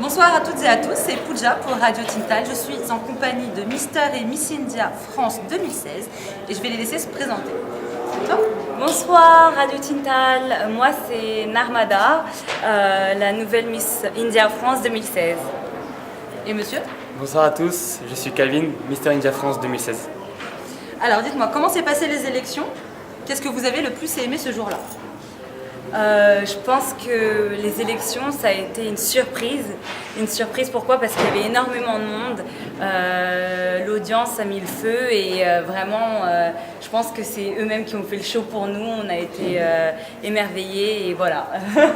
Bonsoir à toutes et à tous, c'est Pooja pour Radio Tintal. Je suis en compagnie de Mister et Miss India France 2016 et je vais les laisser se présenter. Bonsoir Radio Tintal, moi c'est Narmada, la nouvelle Miss India France 2016. Et monsieur? Bonsoir à tous, je suis Calvin, Mister India France 2016. Alors dites-moi, comment s'est passé les élections? Qu'est-ce que vous avez le plus aimé ce jour-là? Je pense que les élections, ça a été une surprise. Une surprise, pourquoi? Parce qu'il y avait énormément de monde. L'audience a mis le feu et vraiment, je pense que c'est eux-mêmes qui ont fait le show pour nous. On a été émerveillés et voilà.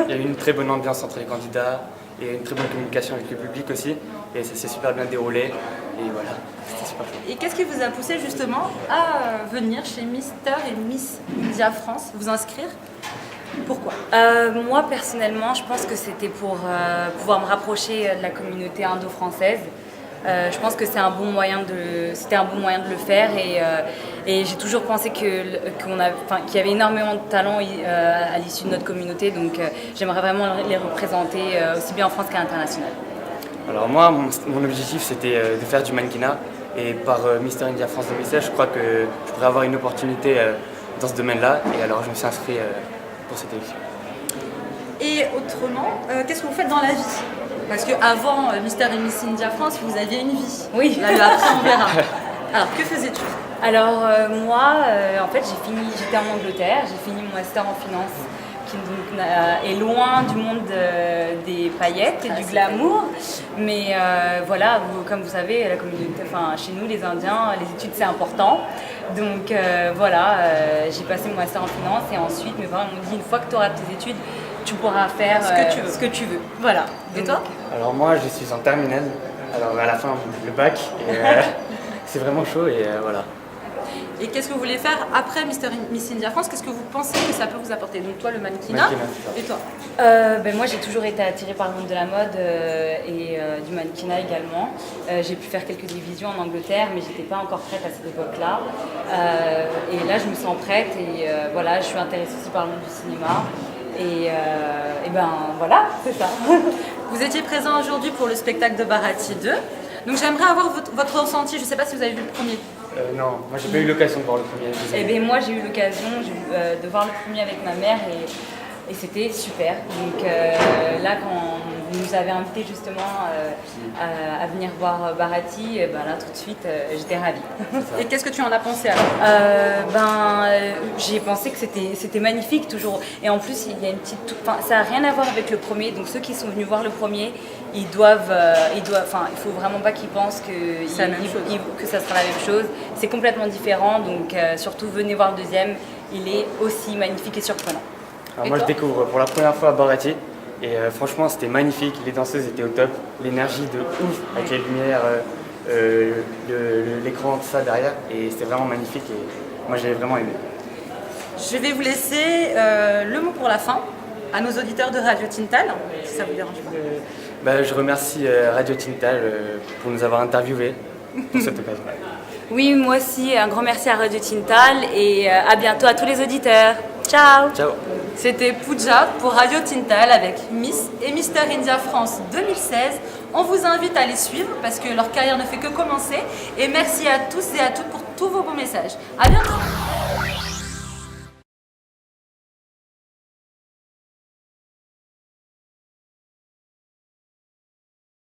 Il y a eu une très bonne ambiance entre les candidats et une très bonne communication avec le public aussi. Et ça s'est super bien déroulé. Et voilà, c'était super chouette. Et qu'est-ce qui vous a poussé justement à venir chez Mister et Miss India France, vous inscrire? Pourquoi? Moi personnellement, je pense que c'était pour pouvoir me rapprocher de la communauté indo-française. Je pense que c'était un bon moyen de le faire et j'ai toujours pensé qu'il y avait énormément de talents à l'issue de notre communauté, donc j'aimerais vraiment les représenter aussi bien en France qu'à l'international. Alors moi, mon objectif c'était de faire du mannequinat. Et par Mister India France 2016, je crois que je pourrais avoir une opportunité dans ce domaine-là. Et alors je me suis inscrit pour cette élection. Et autrement, qu'est-ce que vous faites dans la vie? Parce qu'avant Mister et Miss India France, vous aviez une vie. Oui. Là, après, on verra. Alors, que faisais-tu? Alors moi, en fait, j'étais en Angleterre, j'ai fini mon master en finance, qui donc, est loin du monde des paillettes et du glamour. Mais voilà, comme vous savez, la communauté, chez nous, les Indiens, les études c'est important. Donc voilà, j'ai passé mon master en finance et ensuite mes parents m'ont dit une fois que tu auras tes études, tu pourras faire ce que tu veux. Voilà. Et toi? Alors moi, je suis en terminale. Alors à la fin, le bac. Et, c'est vraiment chaud et voilà. Et qu'est-ce que vous voulez faire après Mister et Miss India France? Qu'est-ce que vous pensez que ça peut vous apporter? Donc toi, le mannequinat. Et toi? Moi, j'ai toujours été attirée par le monde de la mode et du mannequinat également. J'ai pu faire quelques divisions en Angleterre, mais j'étais pas encore prête à cette époque-là. Et là, je me sens prête et voilà, je suis intéressée aussi par le monde du cinéma. Et ben voilà, c'est ça. Vous étiez présent aujourd'hui pour le spectacle de Bharati 2. Donc j'aimerais avoir votre ressenti. Je ne sais pas si vous avez vu le premier. Non, moi j'ai pas eu l'occasion de voir le premier. Eh bien moi j'ai eu l'occasion de voir le premier avec ma mère et c'était super. Donc là quand vous nous avez invités justement à venir voir Bharati, là tout de suite j'étais ravie. Et qu'est-ce que tu en as pensé alors? J'ai pensé que c'était magnifique toujours. Et en plus il y a une petite, ça n'a rien à voir avec le premier. Donc ceux qui sont venus voir le premier, il faut vraiment pas qu'ils pensent que ça sera la même chose. C'est complètement différent, donc surtout venez voir le deuxième, il est aussi magnifique et surprenant. Alors moi je découvre pour la première fois Bharati et franchement c'était magnifique, les danseuses étaient au top, l'énergie de ouf avec les lumières, l'écran, tout ça derrière et c'était vraiment magnifique et moi j'ai vraiment aimé. Je vais vous laisser le mot pour la fin à nos auditeurs de Radio Tintal, si ça vous dérange pas. Je remercie Radio Tintal pour nous avoir interviewés pour cette occasion. Oui, moi aussi, un grand merci à Radio Tintal et à bientôt à tous les auditeurs. Ciao. Ciao. C'était Pooja pour Radio Tintal avec Miss et Mister India France 2016. On vous invite à les suivre parce que leur carrière ne fait que commencer. Et merci à tous et à toutes pour tous vos beaux messages. À bientôt.